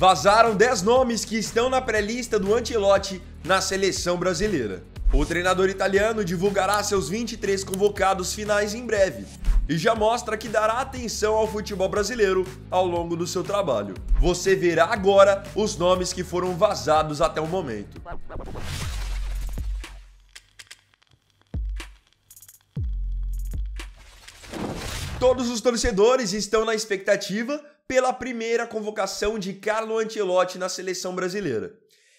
Vazaram 10 nomes que estão na pré-lista do Ancelotti na seleção brasileira. O treinador italiano divulgará seus 23 convocados finais em breve e já mostra que dará atenção ao futebol brasileiro ao longo do seu trabalho. Você verá agora os nomes que foram vazados até o momento. Todos os torcedores estão na expectativa pela primeira convocação de Carlo Ancelotti na seleção brasileira.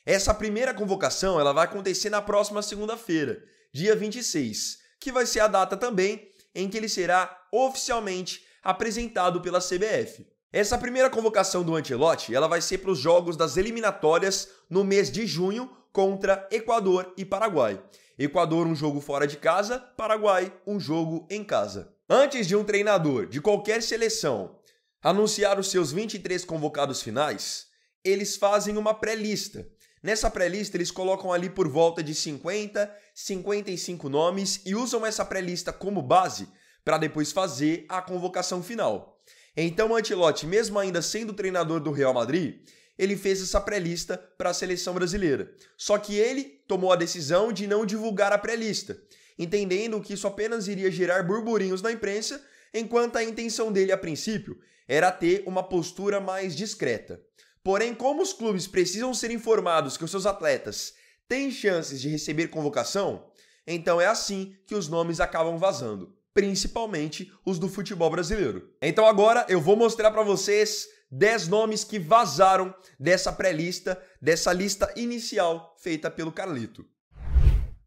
Essa primeira convocação ela vai acontecer na próxima segunda-feira, dia 26, que vai ser a data também em que ele será oficialmente apresentado pela CBF. Essa primeira convocação do Ancelotti ela vai ser para os jogos das eliminatórias no mês de junho contra Equador e Paraguai. Equador um jogo fora de casa, Paraguai um jogo em casa. Antes de um treinador de qualquer seleção anunciar os seus 23 convocados finais, eles fazem uma pré-lista. Nessa pré-lista eles colocam ali por volta de 50, 55 nomes e usam essa pré-lista como base para depois fazer a convocação final. Então o Ancelotti, mesmo ainda sendo treinador do Real Madrid, ele fez essa pré-lista para a seleção brasileira. Só que ele tomou a decisão de não divulgar a pré-lista, entendendo que isso apenas iria gerar burburinhos na imprensa, enquanto a intenção dele a princípio era ter uma postura mais discreta. Porém, como os clubes precisam ser informados que os seus atletas têm chances de receber convocação, então é assim que os nomes acabam vazando, principalmente os do futebol brasileiro. Então agora eu vou mostrar para vocês 10 nomes que vazaram dessa pré-lista, dessa lista inicial feita pelo Carlito.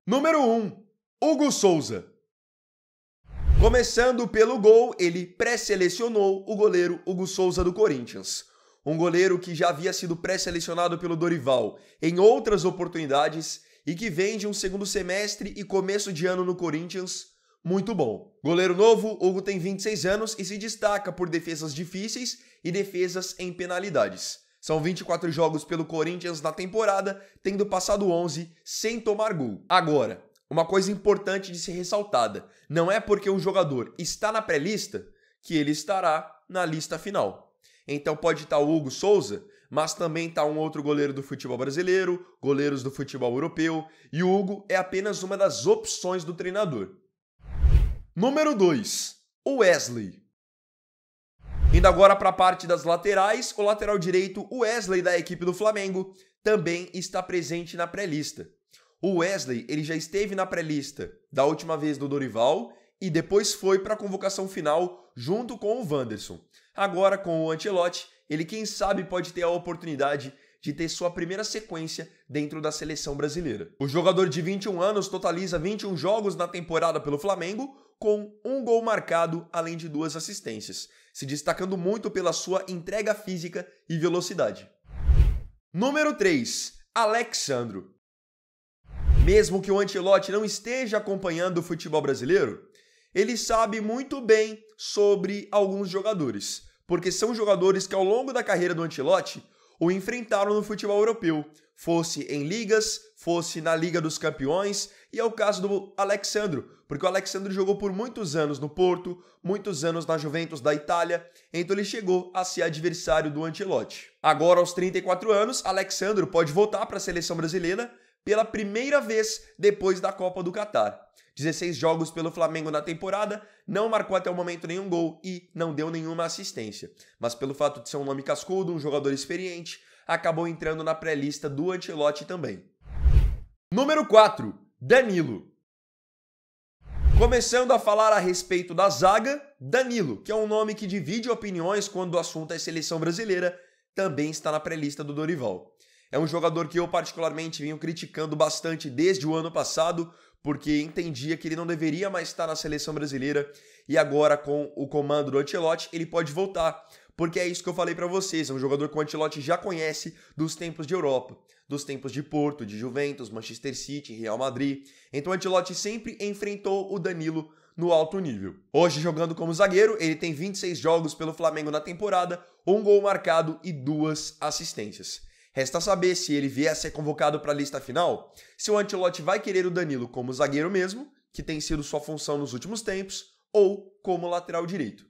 Número 1, Hugo Souza. Começando pelo gol, ele pré-selecionou o goleiro Hugo Souza do Corinthians. Um goleiro que já havia sido pré-selecionado pelo Dorival em outras oportunidades e que vem de um segundo semestre e começo de ano no Corinthians muito bom. Goleiro novo, Hugo tem 26 anos e se destaca por defesas difíceis e defesas em penalidades. São 24 jogos pelo Corinthians na temporada, tendo passado 11 sem tomar gol. Agora, uma coisa importante de ser ressaltada, não é porque um jogador está na pré-lista que ele estará na lista final. Então pode estar o Hugo Souza, mas também está um outro goleiro do futebol brasileiro, goleiros do futebol europeu, e o Hugo é apenas uma das opções do treinador. Número 2, o Wesley. Indo agora para a parte das laterais, o lateral direito, o Wesley da equipe do Flamengo, também está presente na pré-lista. O Wesley ele já esteve na pré-lista da última vez do Dorival e depois foi para a convocação final junto com o Wanderson. Agora, com o Ancelotti, ele quem sabe pode ter a oportunidade de ter sua primeira sequência dentro da seleção brasileira. O jogador de 21 anos totaliza 21 jogos na temporada pelo Flamengo, com um gol marcado, além de 2 assistências, se destacando muito pela sua entrega física e velocidade. Número 3, Alex Sandro. Mesmo que o Ancelotti não esteja acompanhando o futebol brasileiro, ele sabe muito bem sobre alguns jogadores, porque são jogadores que ao longo da carreira do Ancelotti o enfrentaram no futebol europeu, fosse em ligas, fosse na Liga dos Campeões, e é o caso do Alex Sandro, porque o Alex Sandro jogou por muitos anos no Porto, muitos anos na Juventus da Itália, então ele chegou a ser adversário do Ancelotti. Agora, aos 34 anos, Alex Sandro pode voltar para a seleção brasileira pela primeira vez depois da Copa do Catar. 16 jogos pelo Flamengo na temporada, não marcou até o momento nenhum gol e não deu nenhuma assistência. Mas pelo fato de ser um nome cascudo, um jogador experiente, acabou entrando na pré-lista do Ancelotti também. Número 4, Danilo. Começando a falar a respeito da zaga, Danilo, que é um nome que divide opiniões quando o assunto é seleção brasileira, também está na pré-lista do Dorival. É um jogador que eu particularmente venho criticando bastante desde o ano passado, porque entendia que ele não deveria mais estar na seleção brasileira e agora com o comando do Ancelotti ele pode voltar, porque é isso que eu falei para vocês, é um jogador que o Ancelotti já conhece dos tempos de Europa, dos tempos de Porto, de Juventus, Manchester City, Real Madrid, então o Ancelotti sempre enfrentou o Danilo no alto nível. Hoje jogando como zagueiro, ele tem 26 jogos pelo Flamengo na temporada, um gol marcado e 2 assistências. Resta saber se ele vier a ser convocado para a lista final, se o Ancelotti vai querer o Danilo como zagueiro mesmo, que tem sido sua função nos últimos tempos, ou como lateral direito.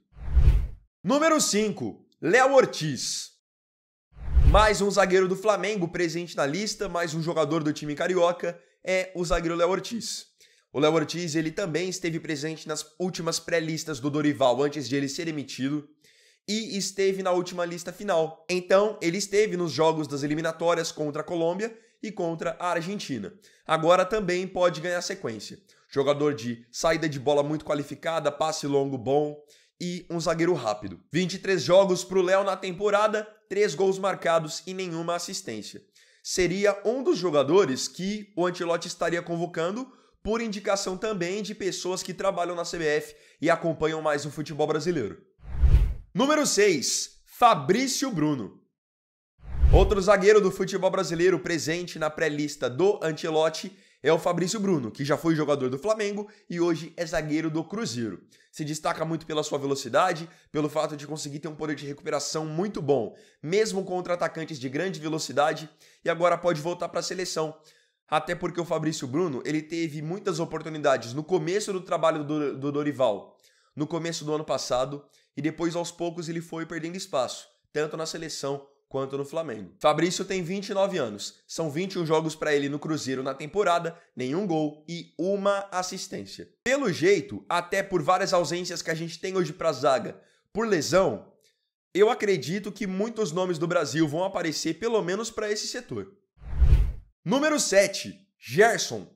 Número 5, Léo Ortiz. Mais um zagueiro do Flamengo presente na lista, mais um jogador do time carioca, é o zagueiro Léo Ortiz. O Léo Ortiz, ele também esteve presente nas últimas pré-listas do Dorival antes de ele ser demitido e esteve na última lista final. Então, ele esteve nos jogos das eliminatórias contra a Colômbia e contra a Argentina. Agora também pode ganhar sequência. Jogador de saída de bola muito qualificada, passe longo bom e um zagueiro rápido. 23 jogos para o Léo na temporada, 3 gols marcados e nenhuma assistência. Seria um dos jogadores que o Ancelotti estaria convocando por indicação também de pessoas que trabalham na CBF e acompanham mais o futebol brasileiro. Número 6, Fabrício Bruno. Outro zagueiro do futebol brasileiro presente na pré-lista do Ancelotti é o Fabrício Bruno, que já foi jogador do Flamengo e hoje é zagueiro do Cruzeiro. Se destaca muito pela sua velocidade, pelo fato de conseguir ter um poder de recuperação muito bom, mesmo contra atacantes de grande velocidade, e agora pode voltar para a seleção. Até porque o Fabrício Bruno, ele teve muitas oportunidades no começo do trabalho do Dorival, no começo do ano passado, e depois aos poucos ele foi perdendo espaço, tanto na seleção quanto no Flamengo. Fabrício tem 29 anos, são 21 jogos para ele no Cruzeiro na temporada, nenhum gol e uma assistência. Pelo jeito, até por várias ausências que a gente tem hoje para a zaga, por lesão, eu acredito que muitos nomes do Brasil vão aparecer pelo menos para esse setor. Número 7, Gerson.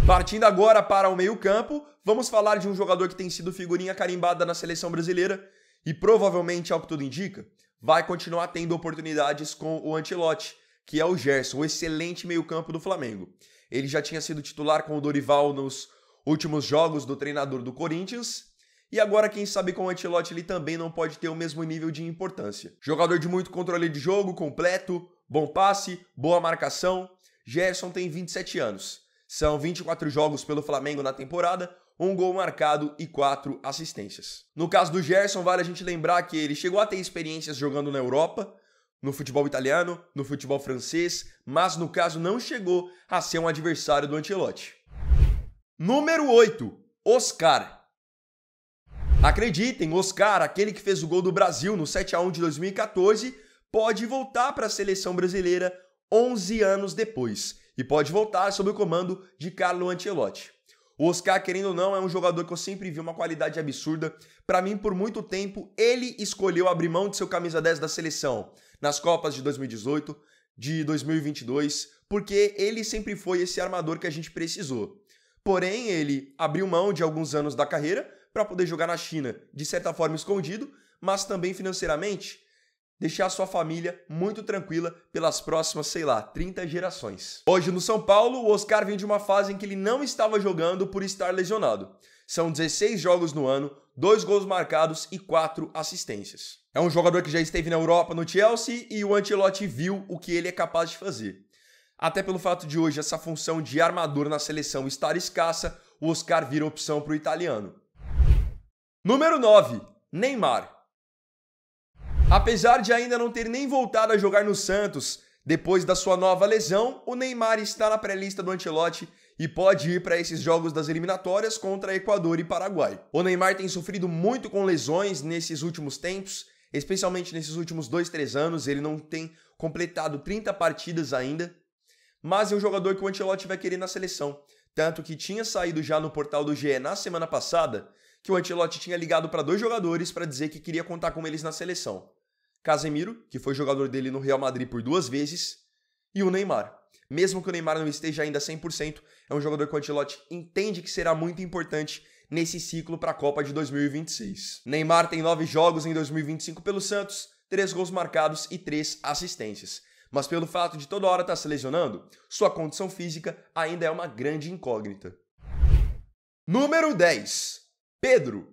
Partindo agora para o meio-campo, vamos falar de um jogador que tem sido figurinha carimbada na seleção brasileira e provavelmente, ao que tudo indica, vai continuar tendo oportunidades com o Ancelotti, que é o Gerson, o excelente meio-campo do Flamengo. Ele já tinha sido titular com o Dorival nos últimos jogos do treinador do Corinthians, e agora, quem sabe, com o Ancelotti ele também não pode ter o mesmo nível de importância. Jogador de muito controle de jogo, completo, bom passe, boa marcação. Gerson tem 27 anos. São 24 jogos pelo Flamengo na temporada, 1 gol marcado e 4 assistências. No caso do Gerson, vale a gente lembrar que ele chegou a ter experiências jogando na Europa, no futebol italiano, no futebol francês, mas no caso não chegou a ser um adversário do Ancelotti. Número 8, Oscar. Acreditem, Oscar, aquele que fez o gol do Brasil no 7-1 de 2014, pode voltar para a seleção brasileira 11 anos depois e pode voltar sob o comando de Carlo Ancelotti. O Oscar, querendo ou não, é um jogador que eu sempre vi uma qualidade absurda. Para mim, por muito tempo, ele escolheu abrir mão de seu camisa 10 da seleção nas Copas de 2018, de 2022, porque ele sempre foi esse armador que a gente precisou. Porém, ele abriu mão de alguns anos da carreira para poder jogar na China, de certa forma escondido, mas também financeiramente, deixar sua família muito tranquila pelas próximas, 30 gerações. Hoje no São Paulo, o Oscar vem de uma fase em que ele não estava jogando por estar lesionado. São 16 jogos no ano, 2 gols marcados e 4 assistências. É um jogador que já esteve na Europa no Chelsea e o Ancelotti viu o que ele é capaz de fazer. Até pelo fato de hoje essa função de armador na seleção estar escassa, o Oscar vira opção para o italiano. Número 9, Neymar. Apesar de ainda não ter nem voltado a jogar no Santos, depois da sua nova lesão, o Neymar está na pré-lista do Ancelotti e pode ir para esses jogos das eliminatórias contra Equador e Paraguai. O Neymar tem sofrido muito com lesões nesses últimos tempos, especialmente nesses últimos 2-3 anos, ele não tem completado 30 partidas ainda, mas é um jogador que o Ancelotti vai querer na seleção, tanto que tinha saído já no portal do GE na semana passada que o Ancelotti tinha ligado para 2 jogadores para dizer que queria contar com eles na seleção. Casemiro, que foi jogador dele no Real Madrid por 2 vezes, e o Neymar. Mesmo que o Neymar não esteja ainda 100%, é um jogador que o Ancelotti entende que será muito importante nesse ciclo para a Copa de 2026. Neymar tem 9 jogos em 2025 pelo Santos, 3 gols marcados e 3 assistências. Mas pelo fato de toda hora estar se lesionando, sua condição física ainda é uma grande incógnita. Número 10, Pedro.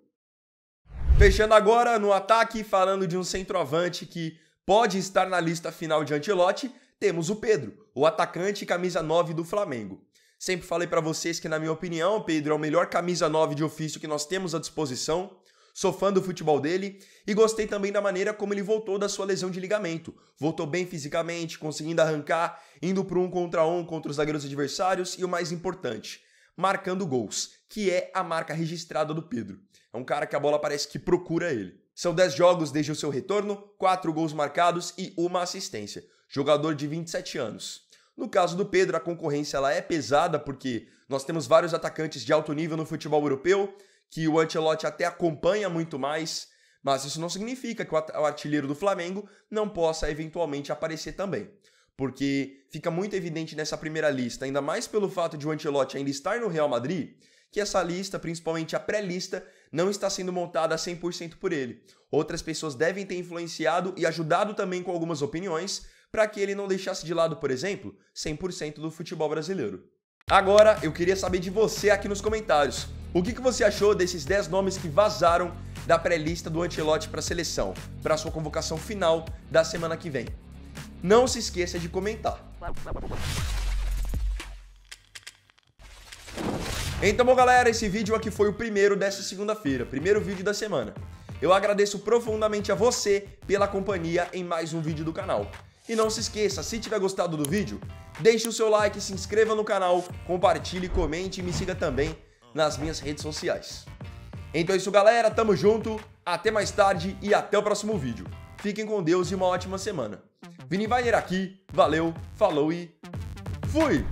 Fechando agora no ataque, falando de um centroavante que pode estar na lista final de Ancelotti, temos o Pedro, o atacante camisa 9 do Flamengo. Sempre falei para vocês que, na minha opinião, o Pedro é o melhor camisa 9 de ofício que nós temos à disposição. Sou fã do futebol dele e gostei também da maneira como ele voltou da sua lesão de ligamento. Voltou bem fisicamente, conseguindo arrancar, indo para 1 contra 1 contra os zagueiros adversários e o mais importante, marcando gols, que é a marca registrada do Pedro. É um cara que a bola parece que procura ele. São 10 jogos desde o seu retorno, 4 gols marcados e 1 assistência. Jogador de 27 anos. No caso do Pedro, a concorrência ela é pesada porque nós temos vários atacantes de alto nível no futebol europeu, que o Ancelotti até acompanha muito mais, mas isso não significa que o artilheiro do Flamengo não possa eventualmente aparecer também. Porque fica muito evidente nessa primeira lista, ainda mais pelo fato de o Ancelotti ainda estar no Real Madrid, que essa lista, principalmente a pré-lista, não está sendo montada 100% por ele. Outras pessoas devem ter influenciado e ajudado também com algumas opiniões para que ele não deixasse de lado, por exemplo, 100% do futebol brasileiro. Agora, eu queria saber de você aqui nos comentários. O que você achou desses 10 nomes que vazaram da pré-lista do Ancelotti para a seleção, para a sua convocação final da semana que vem? Não se esqueça de comentar. Então, bom, galera, esse vídeo aqui foi o primeiro dessa segunda-feira, primeiro vídeo da semana. Eu agradeço profundamente a você pela companhia em mais um vídeo do canal. E não se esqueça, se tiver gostado do vídeo, deixe o seu like, se inscreva no canal, compartilhe, comente e me siga também nas minhas redes sociais. Então é isso, galera, tamo junto, até mais tarde e até o próximo vídeo. Fiquem com Deus e uma ótima semana. Vini Weiner aqui, valeu, falou e fui!